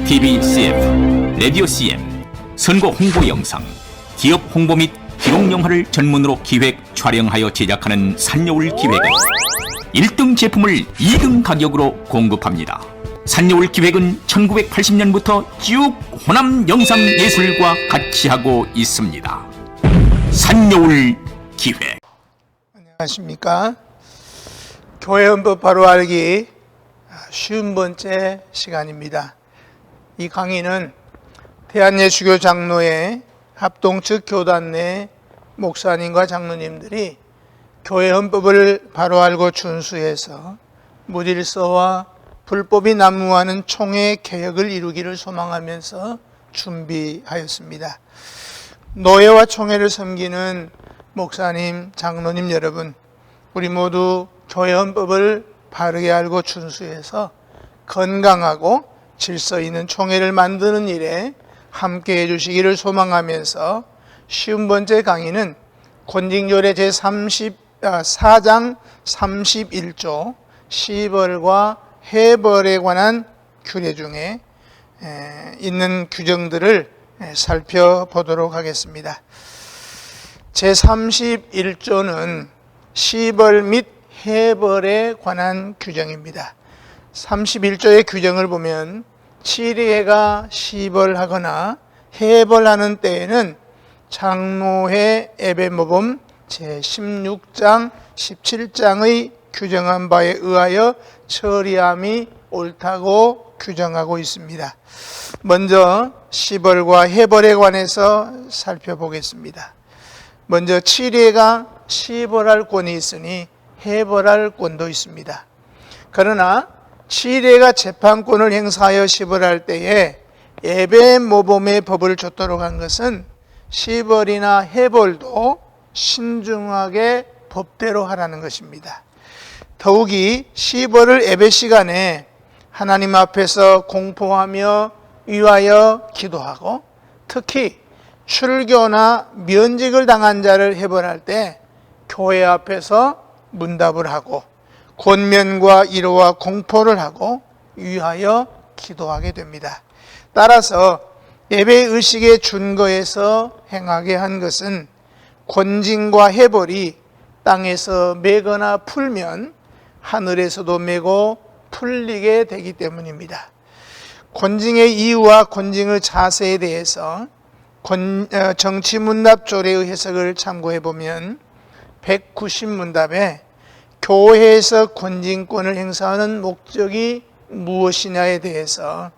TV CF, 라디오 CM, 선거 홍보 영상, 기업 홍보 및 기록 영화를 전문으로 기획, 촬영하여 제작하는 산여울 기획은 1등 제품을 2등 가격으로 공급합니다. 산여울 기획은 1980년부터 쭉 호남 영상예술과 같이 하고 있습니다. 산여울 기획. 안녕하십니까. 교회 헌법 바로 알기 50번째 시간입니다. 이 강의는 대한예수교 장로회 합동 측 교단 내 목사님과 장로님들이 교회 헌법을 바로 알고 준수해서 무질서와 불법이 난무하는 총회 개혁을 이루기를 소망하면서 준비하였습니다. 노회와 총회를 섬기는 목사님, 장로님 여러분, 우리 모두 교회 헌법을 바르게 알고 준수해서 건강하고 질서 있는 총회를 만드는 일에 함께 해주시기를 소망하면서 50번째 강의는 권징조례 제4장 31조 시벌과 해벌에 관한 규례 중에 있는 규정들을 살펴보도록 하겠습니다. 제31조는 시벌 및 해벌에 관한 규정입니다. 31조의 규정을 보면 치리해가 시벌하거나 해벌하는 때에는 장로회 예배모범 제16장 17장의 규정한 바에 의하여 처리함이 옳다고 규정하고 있습니다. 먼저 시벌과 해벌에 관해서 살펴보겠습니다. 먼저 치리해가 시벌할 권이 있으니 해벌할 권도 있습니다. 그러나 치리해가 재판권을 행사하여 시벌할 때에 예배 모범의 법을 줬도록 한 것은 시벌이나 해벌도 신중하게 법대로 하라는 것입니다. 더욱이 시벌을 예배 시간에 하나님 앞에서 공포하며 위하여 기도하고, 특히 출교나 면직을 당한 자를 해벌할 때 교회 앞에서 문답을 하고 권면과 위로와 공포를 하고 위하여 기도하게 됩니다. 따라서 예배의식의 준거에서 행하게 한 것은 권징과 해벌이 땅에서 매거나 풀면 하늘에서도 매고 풀리게 되기 때문입니다. 권징의 이유와 권징의 자세에 대해서 정치문답조례의 해석을 참고해 보면 190문답에 교회에서 권징권을 행사하는 목적이 무엇이냐에 대해서,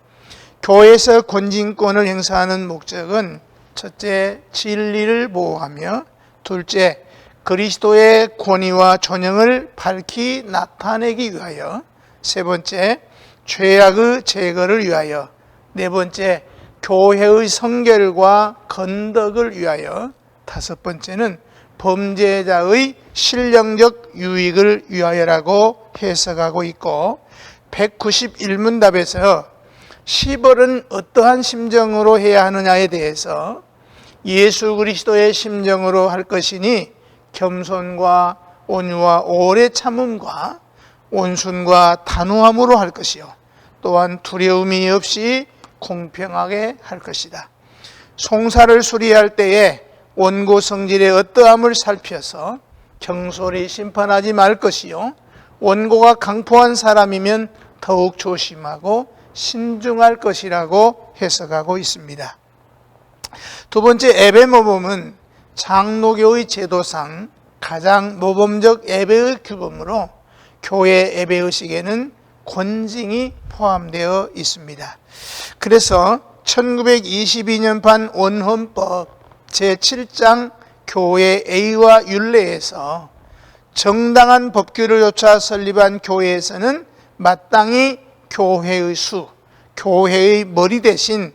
교회에서 권징권을 행사하는 목적은 첫째, 진리를 보호하며, 둘째, 그리스도의 권위와 존영을 밝히 나타내기 위하여, 세 번째, 죄악의 제거를 위하여, 네 번째, 교회의 성결과 건덕을 위하여, 다섯 번째는 범죄자의 신령적 유익을 위하여라고 해석하고 있고, 191문답에서 시벌은 어떠한 심정으로 해야 하느냐에 대해서 예수 그리스도의 심정으로 할 것이니 겸손과 온유와 오래 참음과 온순과 단호함으로 할 것이요, 또한 두려움이 없이 공평하게 할 것이다. 송사를 수리할 때에 원고 성질의 어떠함을 살펴서 경솔히 심판하지 말 것이요, 원고가 강포한 사람이면 더욱 조심하고 신중할 것이라고 해석하고 있습니다. 두 번째, 예배모범은 장로교의 제도상 가장 모범적 예배의 규범으로 교회 예배의식에는 권징이 포함되어 있습니다. 그래서 1922년판 원헌법 제7장 교회 A와 율례에서 정당한 법규를 좇아 설립한 교회에서는 마땅히 교회의 수, 교회의 머리 대신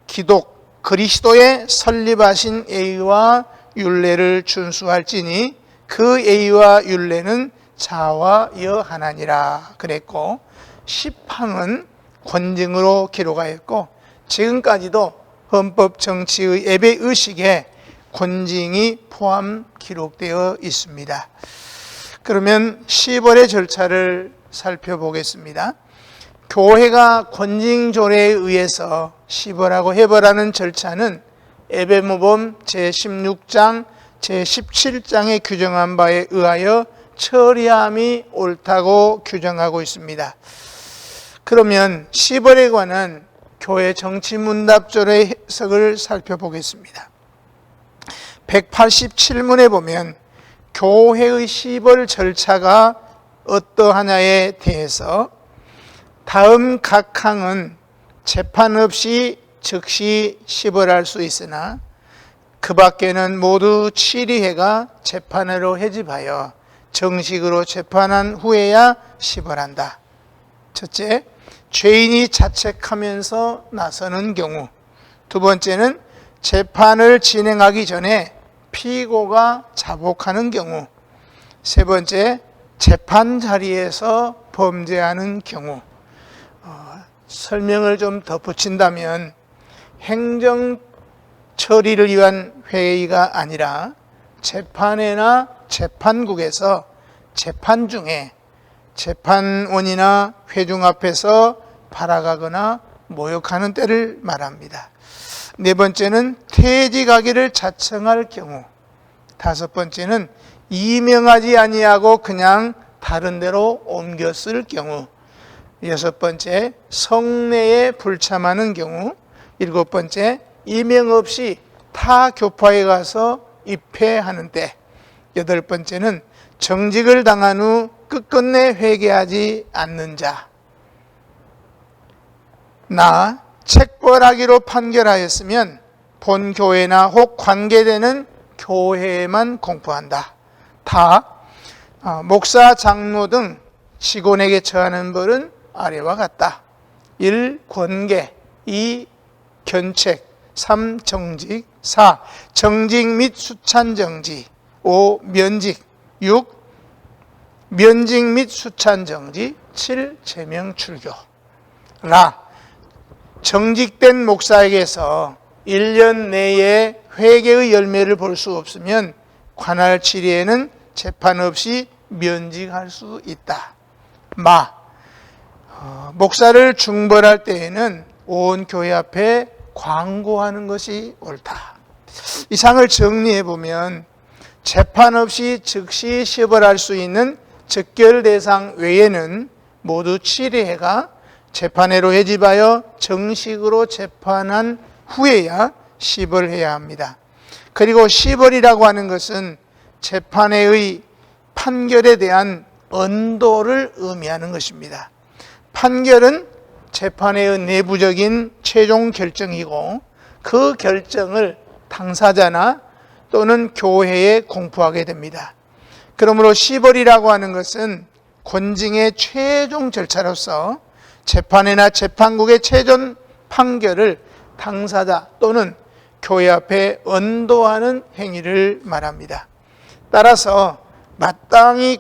기독, 그리스도의 설립하신 A와 율례를 준수할지니 그 A와 율례는 자와 여하나니라 그랬고, 10항은 권징으로 기록하였고, 지금까지도 헌법 정치의 예배의식에 권징이 포함 기록되어 있습니다. 그러면 시벌의 절차를 살펴보겠습니다. 교회가 권징조례에 의해서 시벌하고 해벌하는 절차는 예배모범 제16장, 제17장에 규정한 바에 의하여 처리함이 옳다고 규정하고 있습니다. 그러면 시벌에 관한 교회 정치문답조례 해석을 살펴보겠습니다. 187문에 보면 교회의 시벌 절차가 어떠하냐에 대해서 다음 각 항은 재판 없이 즉시 시벌할 수 있으나 그 밖에는 모두 7위회가 재판으로 해집하여 정식으로 재판한 후에야 시벌한다. 첫째, 죄인이 자책하면서 나서는 경우. 두 번째는 재판을 진행하기 전에 피고가 자복하는 경우. 세 번째, 재판 자리에서 범죄하는 경우. 설명을 좀 덧붙인다면 행정 처리를 위한 회의가 아니라 재판회나 재판국에서 재판 중에 재판원이나 회중 앞에서 발악하거나 모욕하는 때를 말합니다. 네 번째는 퇴직하기를 자청할 경우. 다섯 번째는 이명하지 아니하고 그냥 다른 데로 옮겼을 경우. 여섯 번째, 성내에 불참하는 경우. 일곱 번째, 이명 없이 타 교파에 가서 입회하는 때. 여덟 번째는 정직을 당한 후 끝끝내 회개하지 않는 자. 나 책벌하기로 판결하였으면 본 교회나 혹 관계되는 교회에만 공포한다. 다 목사, 장로 등 직원에게 처하는 벌은 아래와 같다. 1. 권계 2. 견책 3. 정직 4. 정직 및 수찬정지 5. 면직 6. 면직 및 수찬정지 7. 제명출교. 정직된 목사에게서 1년 내에 회개의 열매를 볼 수 없으면 관할 7회에는 재판 없이 면직할 수 있다. 목사를 중벌할 때에는 온 교회 앞에 광고하는 것이 옳다. 이상을 정리해 보면 재판 없이 즉시 시벌할 수 있는 즉결 대상 외에는 모두 7회가 재판회로 해집하여 정식으로 재판한 후에야 시벌해야 합니다. 그리고 시벌이라고 하는 것은 재판회의 판결에 대한 언도를 의미하는 것입니다. 판결은 재판회의 내부적인 최종 결정이고 그 결정을 당사자나 또는 교회에 공포하게 됩니다. 그러므로 시벌이라고 하는 것은 권징의 최종 절차로서 재판회나 재판국의 최종 판결을 당사자 또는 교회 앞에 언도하는 행위를 말합니다. 따라서 마땅히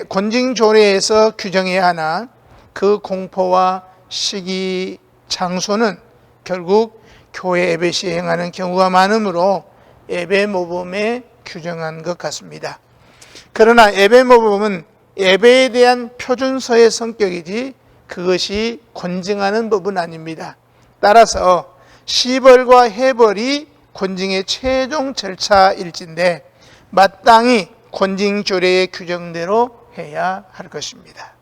권징조례에서 규정해야 하나 그 공포와 시기, 장소는 결국 교회 예배 시에 행하는 경우가 많으므로 예배 모범에 규정한 것 같습니다. 그러나 예배 모범은 예배에 대한 표준서의 성격이지 그것이 권징하는 법은 아닙니다. 따라서 시벌과 해벌이 권징의 최종 절차일진데 마땅히 권징조례의 규정대로 해야 할 것입니다.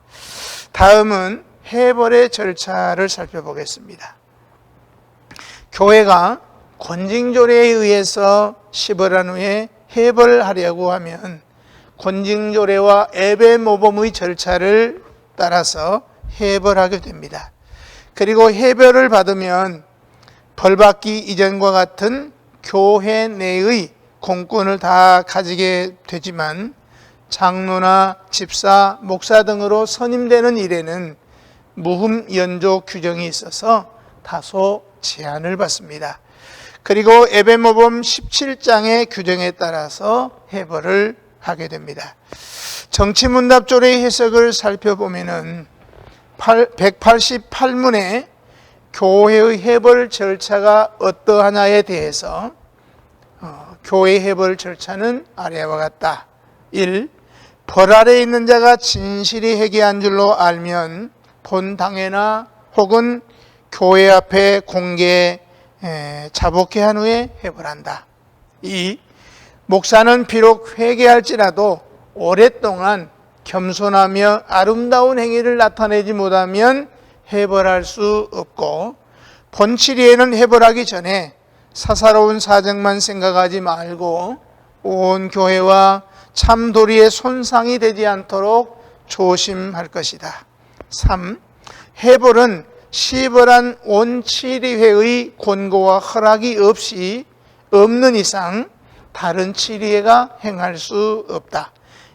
다음은 해벌의 절차를 살펴보겠습니다. 교회가 권징조례에 의해서 시벌한 후에 해벌하려고 하면 권징조례와 예배모범의 절차를 따라서 해벌하게 됩니다. 그리고 해벌을 받으면 벌받기 이전과 같은 교회 내의 공권을 다 가지게 되지만 장로나 집사, 목사 등으로 선임되는 일에는 무흠연조 규정이 있어서 다소 제한을 받습니다. 그리고 예배모범 17장의 규정에 따라서 해벌을 하게 됩니다. 정치문답조례의 해석을 살펴보면은 188문에 교회의 해벌 절차가 어떠하냐에 대해서 교회 해벌 절차는 아래와 같다. 1. 벌 아래 있는 자가 진실이 회개한 줄로 알면 본당회나 혹은 교회 앞에 공개 자복회 한 후에 해벌한다. 이 목사는 비록 회개할지라도 오랫동안 겸손하며 아름다운 행위를 나타내지 못하면 해벌할 수 없고, 본치리에는 해벌하기 전에 사사로운 사정만 생각하지 말고 온 교회와 참도리의 손상이 되지 않도록 조심할 것이다. 3. 해벌은 시벌한 온치리회의 권고와 허락이 없는 이상 다른 치리회가 행할 수 없다.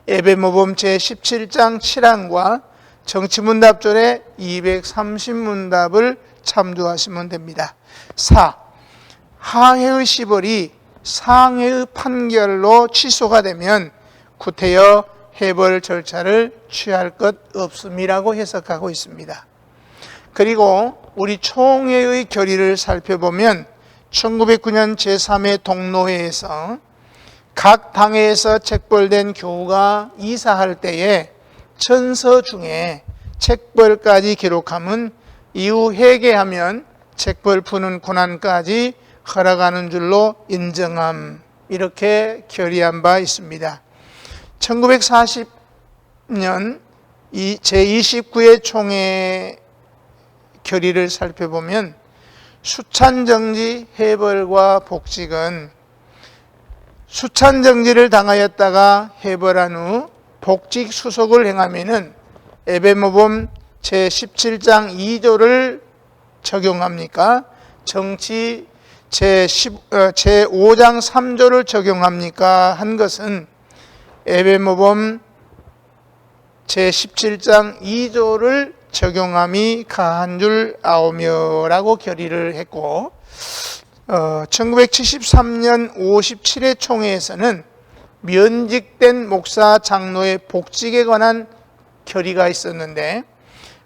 예배모범 제17장 7항과 정치문답절의 230문답을 참조하시면 됩니다. 4. 하회의 시벌이 상회의 판결로 취소가 되면 구태여 해벌 절차를 취할 것 없음이라고 해석하고 있습니다. 그리고 우리 총회의 결의를 살펴보면 1909년 제3회 동로회에서 각 당회에서 책벌된 교우가 이사할 때에 천서 중에 책벌까지 기록하면 이후 회개하면 책벌 푸는 고난까지 허락하는 줄로 인정함, 이렇게 결의한 바 있습니다. 1940년 제29회 총회 결의를 살펴보면 수찬정지 해벌과 복직은 수찬정지를 당하였다가 해벌한 후 복직 수속을 행하면은 예배모범 제17장 2조를 적용합니까? 정치 제5장 3조를 적용합니까? 한 것은 예배모범 제17장 2조를 적용함이 가한 줄 아오며라고 결의를 했고, 1973년 57회 총회에서는 면직된 목사 장로의 복직에 관한 결의가 있었는데,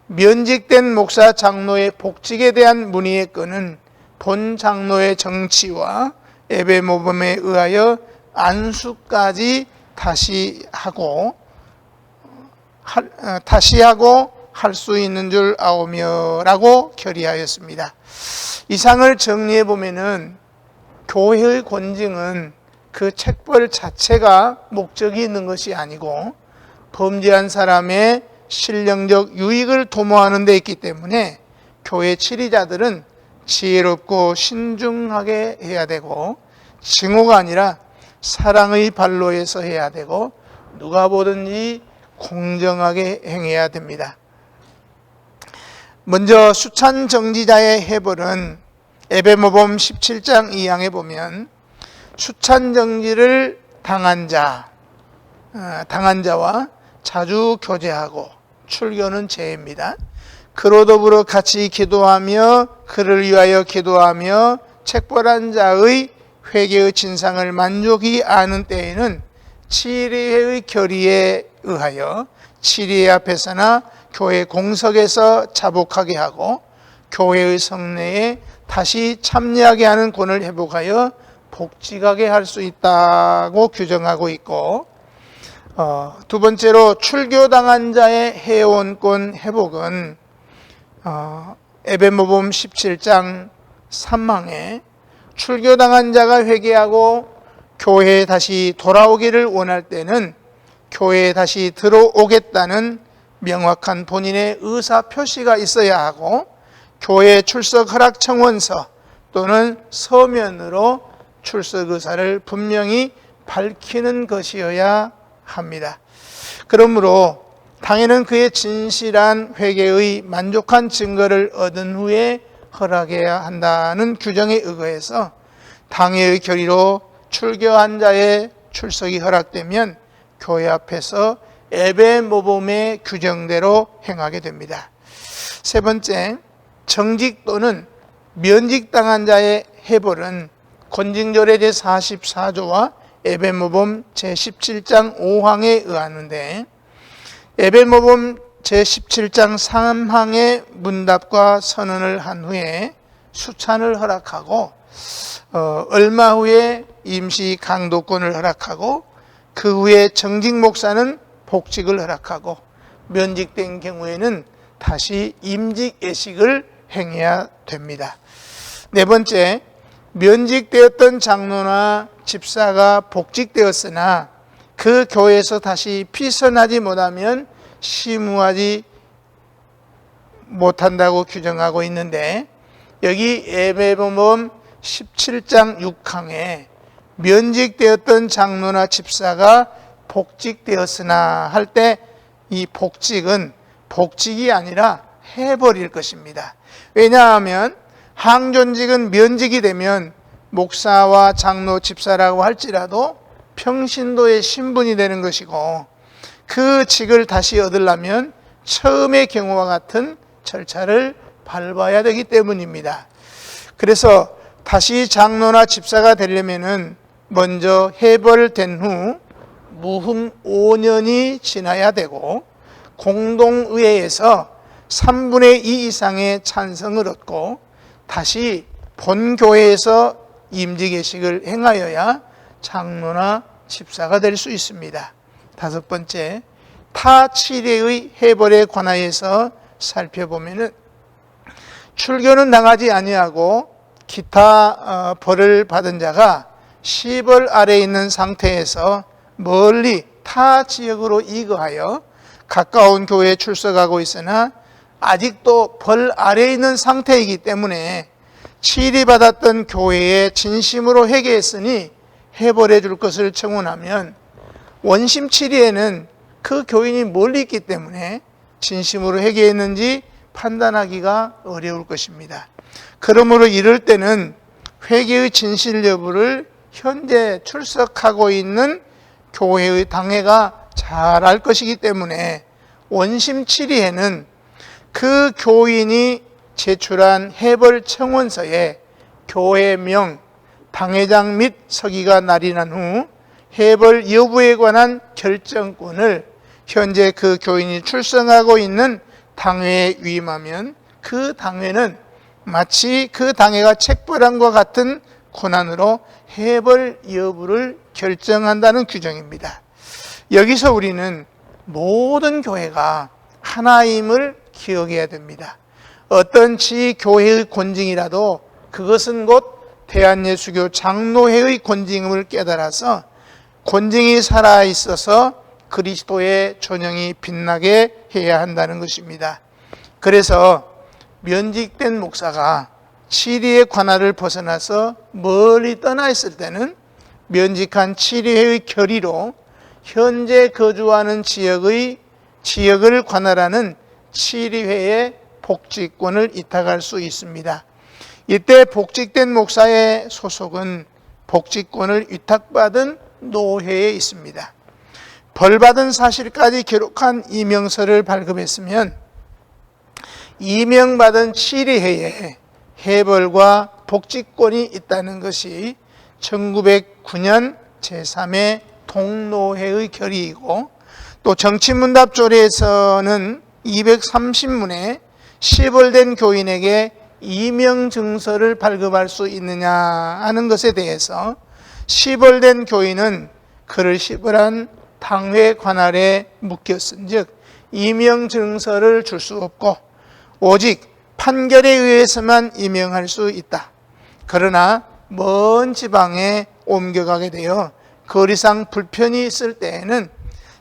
면직된 목사 장로의 복직에 대한 문의의 건은 본 장로의 정치와 예배모범에 의하여 안수까지 다시 하고 할 수 있는 줄 아오며라고 결의하였습니다. 이상을 정리해 보면은 교회의 권징은 그 책벌 자체가 목적이 있는 것이 아니고 범죄한 사람의 신령적 유익을 도모하는 데 있기 때문에 교회 치리자들은 지혜롭고 신중하게 해야 되고, 징후가 아니라 사랑의 발로에서 해야 되고, 누가 보든지 공정하게 행해야 됩니다. 먼저 수찬정지자의 해벌은 예배모범 17장 2항에 보면 수찬정지를 당한 자와 자주 교제하고, 출교는 죄입니다. 그로 더불어 같이 기도하며 그를 위하여 기도하며 책벌한 자의 회개의 진상을 만족히 아는 때에는 치리회의 결의에 의하여 치리회 앞에서나 교회 공석에서 자복하게 하고 교회의 성례에 다시 참여하게 하는 권을 회복하여 복직하게 할 수 있다고 규정하고 있고, 두 번째로 출교당한 자의 해원권 회복은 예배모범 17장 3항에 출교당한 자가 회개하고 교회에 다시 돌아오기를 원할 때는 교회에 다시 들어오겠다는 명확한 본인의 의사 표시가 있어야 하고, 교회 출석 허락 청원서 또는 서면으로 출석 의사를 분명히 밝히는 것이어야 합니다. 그러므로 당에는 그의 진실한 회개의 만족한 증거를 얻은 후에 허락해야 한다는 규정에 의거해서 당회의 결의로 출교한 자의 출석이 허락되면 교회 앞에서 예배모범의 규정대로 행하게 됩니다. 세 번째, 정직 또는 면직당한 자의 해벌은 권징절의 제44조와 예배모범 제17장 5항에 의하는데, 예배모범 제17장 3항의 문답과 선언을 한 후에 수찬을 허락하고, 얼마 후에 임시 강도권을 허락하고, 그 후에 정직 목사는 복직을 허락하고, 면직된 경우에는 다시 임직예식을 행해야 됩니다. 네 번째, 면직되었던 장로나 집사가 복직되었으나 그 교회에서 다시 피선하지 못하면 시무하지 못한다고 규정하고 있는데, 여기 예배범 17장 6항에 면직되었던 장로나 집사가 복직되었으나 할 때 이 복직은 복직이 아니라 해버릴 것입니다. 왜냐하면 항존직은 면직이 되면 목사와 장로, 집사라고 할지라도 평신도의 신분이 되는 것이고, 그 직을 다시 얻으려면 처음의 경우와 같은 절차를 밟아야 되기 때문입니다. 그래서 다시 장로나 집사가 되려면은 먼저 해벌된 후 무흠 5년이 지나야 되고, 공동의회에서 3분의 2 이상의 찬성을 얻고 다시 본교회에서 임직예식을 행하여야 장로나 집사가 될 수 있습니다. 다섯 번째, 타 치례의 해벌에 관하여서 살펴보면은 출교는 당하지 아니하고 기타 벌을 받은 자가 시벌 아래에 있는 상태에서 멀리 타 지역으로 이거하여 가까운 교회에 출석하고 있으나 아직도 벌 아래에 있는 상태이기 때문에 치리받았던 교회에 진심으로 회개했으니 해벌해 줄 것을 청원하면, 원심 치리에는 그 교인이 멀리 있기 때문에 진심으로 회개했는지 판단하기가 어려울 것입니다. 그러므로 이럴 때는 회개의 진실 여부를 현재 출석하고 있는 교회의 당회가 잘 알 것이기 때문에 원심 치리에는 그 교인이 제출한 해벌 청원서에 교회명, 당회장 및 서기가 날인한 후 해벌 여부에 관한 결정권을 현재 그 교인이 출석하고 있는 당회에 위임하면 그 당회는 마치 그 당회가 책벌함과 같은 권한으로 해벌 여부를 결정한다는 규정입니다. 여기서 우리는 모든 교회가 하나임을 기억해야 됩니다. 어떤 지교회의 권징이라도 그것은 곧 대한예수교 장로회의 권징임을 깨달아서 권징이 살아있어서 그리스도의 전형이 빛나게 해야 한다는 것입니다. 그래서 면직된 목사가 치리의 관할을 벗어나서 멀리 떠나 있을 때는 면직한 치리회의 결의로 현재 거주하는 지역을 관할하는 치리회에 복직권을 이탁할 수 있습니다. 이때 복직된 목사의 소속은 복직권을 위탁받은 노회에 있습니다. 벌받은 사실까지 기록한 이명서를 발급했으면 이명받은 치리회에 해벌과 복직권이 있다는 것이 1909년 제3회 동노회의 결의이고, 또 정치문답조례에서는 230문에 시벌된 교인에게 이명증서를 발급할 수 있느냐 하는 것에 대해서 시벌된 교인은 그를 시벌한 당회 관할에 묶였은즉 이명증서를 줄 수 없고 오직 판결에 의해서만 임명할 수 있다. 그러나 먼 지방에 옮겨가게 되어 거리상 불편이 있을 때에는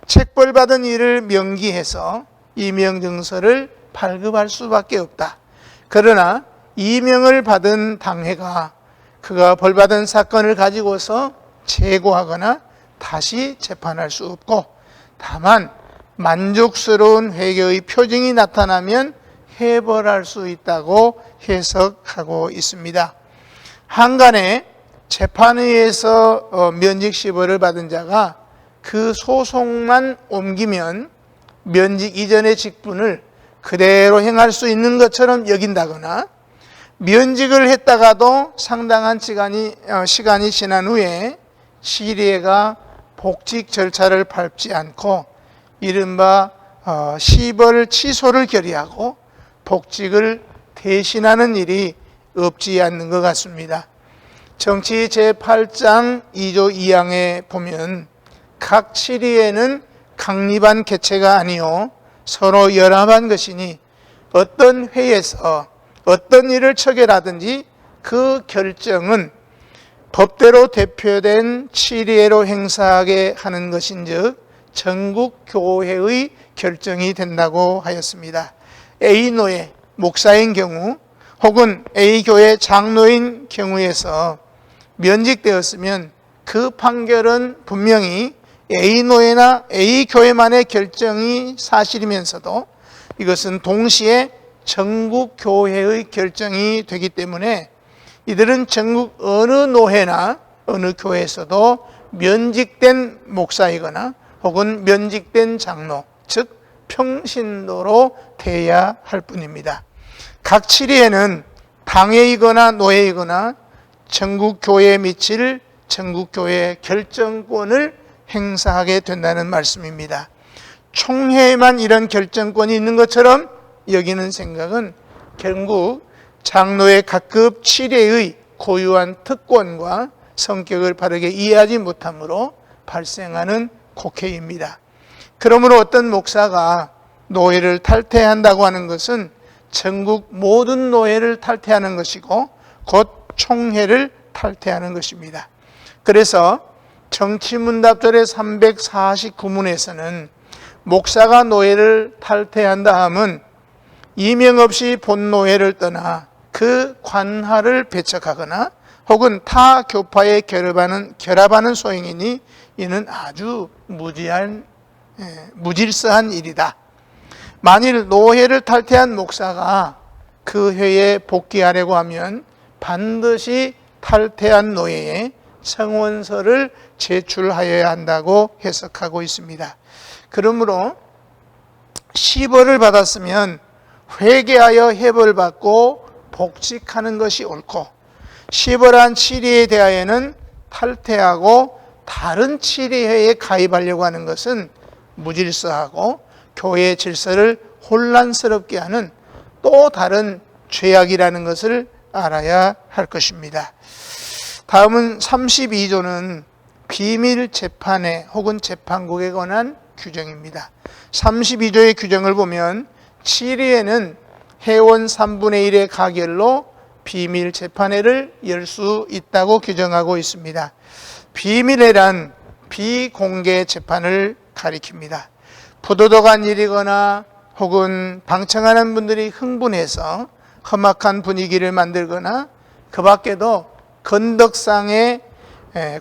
책벌받은 이를 명기해서 임명증서를 발급할 수밖에 없다. 그러나 임명을 받은 당회가 그가 벌받은 사건을 가지고서 재고하거나 다시 재판할 수 없고, 다만 만족스러운 회개의 표징이 나타나면 해벌할 수 있다고 해석하고 있습니다. 한간에 재판의에서 면직시벌을 받은 자가 그 소송만 옮기면 면직 이전의 직분을 그대로 행할 수 있는 것처럼 여긴다거나, 면직을 했다가도 상당한 시간이 지난 후에 치리회가 복직 절차를 밟지 않고 이른바 시벌 취소를 결의하고 복직을 대신하는 일이 없지 않는 것 같습니다. 정치 제8장 2조 2항에 보면 각 치리회는 강립한 개체가 아니요 서로 연합한 것이니 어떤 회에서 어떤 일을 처결하든지 그 결정은 법대로 대표된 치리회로 행사하게 하는 것인즉 전국 교회의 결정이 된다고 하였습니다. A노예 목사인 경우 혹은 A교회 장로인 경우에서 면직되었으면 그 판결은 분명히 A노예나 A교회만의 결정이 사실이면서도 이것은 동시에 전국교회의 결정이 되기 때문에 이들은 전국 어느 노회나 어느 교회에서도 면직된 목사이거나 혹은 면직된 장로, 즉 평신도로 돼야 할 뿐입니다. 각 치리에는 당회이거나 노회이거나 전국교회에 미칠 전국교회 결정권을 행사하게 된다는 말씀입니다. 총회에만 이런 결정권이 있는 것처럼 여기는 생각은 결국 장로의 각급 치례의 고유한 특권과 성격을 바르게 이해하지 못함으로 발생하는 곡해입니다. 그러므로 어떤 목사가 노회를 탈퇴한다고 하는 것은 전국 모든 노회를 탈퇴하는 것이고 곧 총회를 탈퇴하는 것입니다. 그래서 정치문답절의 349문에서는 목사가 노회를 탈퇴한다 함은 이명 없이 본노회를 떠나 그 관할을 배척하거나 혹은 타 교파에 결합하는 소행이니 이는 아주 무질서한 일이다. 만일 노회를 탈퇴한 목사가 그 회에 복귀하려고 하면 반드시 탈퇴한 노회에 청원서를 제출하여야 한다고 해석하고 있습니다. 그러므로 시벌을 받았으면 회개하여 해벌 받고 복직하는 것이 옳고, 시벌한 치리에 대하여는 탈퇴하고 다른 치리회에 가입하려고 하는 것은 무질서하고 교회의 질서를 혼란스럽게 하는 또 다른 죄악이라는 것을 알아야 할 것입니다. 다음은 32조는 비밀 재판회 혹은 재판국에 관한 규정입니다. 32조의 규정을 보면 치리회는 회원 3분의 1의 가결로 비밀 재판회를 열 수 있다고 규정하고 있습니다. 비밀회란 비공개 재판을 가리킵니다. 부도덕한 일이거나 혹은 방청하는 분들이 흥분해서 험악한 분위기를 만들거나 그 밖에도 건덕상의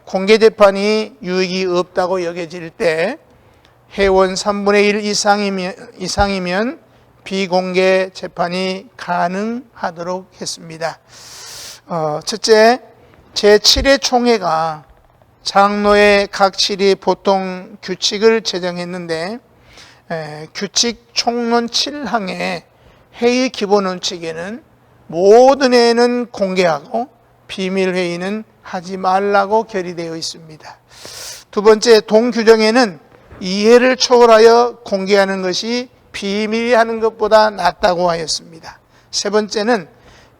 공개 재판이 유익이 없다고 여겨질 때 회원 3분의 1 이상이면 비공개 재판이 가능하도록 했습니다. 첫째, 제7회 총회가 장로의 각 치리 보통 규칙을 제정했는데 규칙 총론 7항의 회의 기본 원칙에는 모든 회의는 공개하고 비밀 회의는 하지 말라고 결의되어 있습니다. 두 번째, 동규정에는 이해를 초월하여 공개하는 것이 비밀히 하는 것보다 낫다고 하였습니다. 세 번째는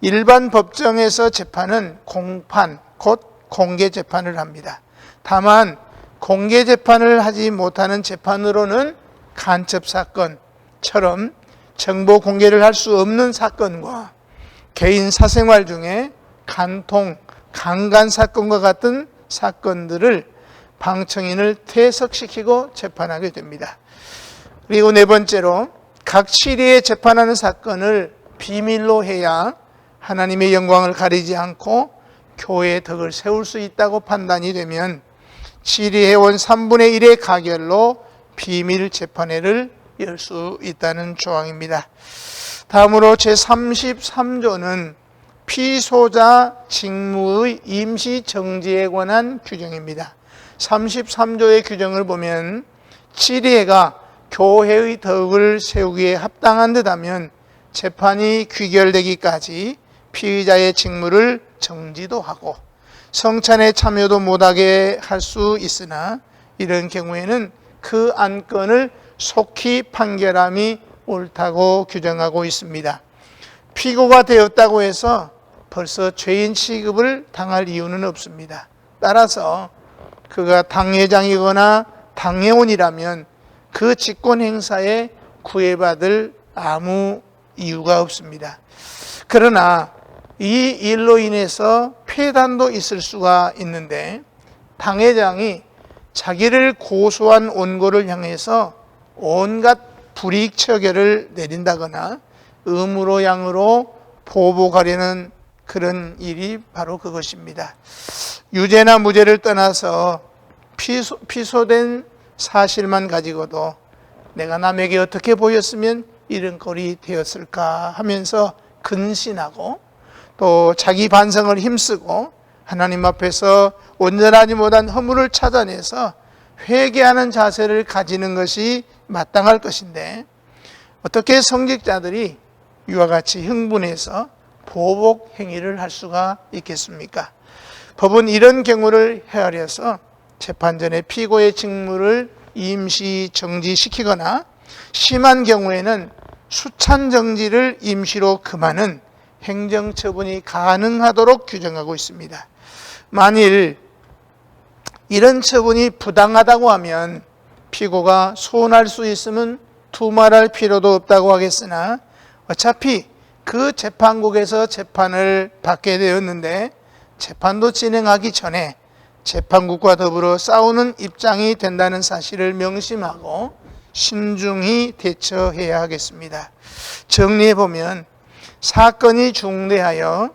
일반 법정에서 재판은 공판, 곧 공개 재판을 합니다. 다만 공개 재판을 하지 못하는 재판으로는 간첩 사건처럼 정보 공개를 할 수 없는 사건과 개인 사생활 중에 간통, 강간 사건과 같은 사건들을 방청인을 퇴석시키고 재판하게 됩니다. 그리고 네 번째로 각 치리에 재판하는 사건을 비밀로 해야 하나님의 영광을 가리지 않고 교회의 덕을 세울 수 있다고 판단이 되면 치리회원 3분의 1의 가결로 비밀 재판회를 열 수 있다는 조항입니다. 다음으로 제33조는 피소자 직무의 임시 정지에 관한 규정입니다. 33조의 규정을 보면 치리회가 교회의 덕을 세우기에 합당한 듯하면 재판이 귀결되기까지 피의자의 직무를 정지도 하고 성찬에 참여도 못하게 할 수 있으나 이런 경우에는 그 안건을 속히 판결함이 옳다고 규정하고 있습니다. 피고가 되었다고 해서 벌써 죄인 취급을 당할 이유는 없습니다. 따라서 그가 당회장이거나 당회원이라면 그 직권 행사에 구애받을 아무 이유가 없습니다. 그러나 이 일로 인해서 폐단도 있을 수가 있는데, 당 회장이 자기를 고소한 원고를 향해서 온갖 불이익 처결을 내린다거나 음으로 양으로 보복하려는 그런 일이 바로 그것입니다. 유죄나 무죄를 떠나서 피소된 사실만 가지고도 내가 남에게 어떻게 보였으면 이런 꼴이 되었을까 하면서 근신하고, 또 자기 반성을 힘쓰고 하나님 앞에서 온전하지 못한 허물을 찾아내서 회개하는 자세를 가지는 것이 마땅할 것인데, 어떻게 성직자들이 이와 같이 흥분해서 보복 행위를 할 수가 있겠습니까? 법은 이런 경우를 헤아려서 재판 전에 피고의 직무를 임시 정지시키거나 심한 경우에는 수찬 정지를 임시로 금하는 행정처분이 가능하도록 규정하고 있습니다. 만일 이런 처분이 부당하다고 하면 피고가 소원할 수 있으면 두말할 필요도 없다고 하겠으나, 어차피 그 재판국에서 재판을 받게 되었는데 재판도 진행하기 전에 재판국과 더불어 싸우는 입장이 된다는 사실을 명심하고 신중히 대처해야 하겠습니다. 정리해보면, 사건이 중대하여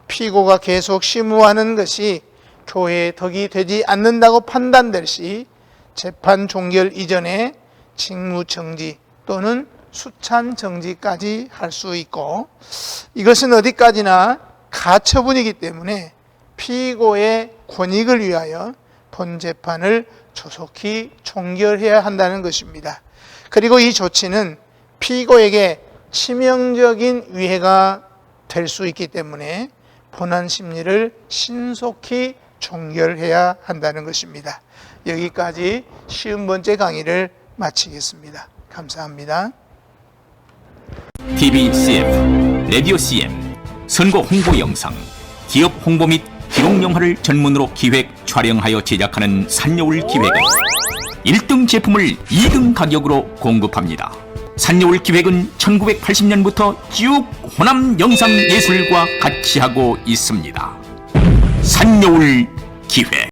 피고가 계속 심우하는 것이 교회의 덕이 되지 않는다고 판단될 시 재판 종결 이전에 직무정지 또는 수찬정지까지 할 수 있고, 이것은 어디까지나 가처분이기 때문에 피고의 권익을 위하여 본 재판을 조속히 종결해야 한다는 것입니다. 그리고 이 조치는 피고에게 치명적인 위해가 될 수 있기 때문에 본안 심리를 신속히 종결해야 한다는 것입니다. 여기까지 50번째 강의를 마치겠습니다. 감사합니다. TVCF, 라디오 CM, 선거 홍보 영상, 기업 홍보 및 기록 영화를 전문으로 기획, 촬영하여 제작하는 산여울 기획은 1등 제품을 2등 가격으로 공급합니다. 산여울 기획은 1980년부터 쭉 호남 영상예술과 같이 하고 있습니다. 산여울 기획.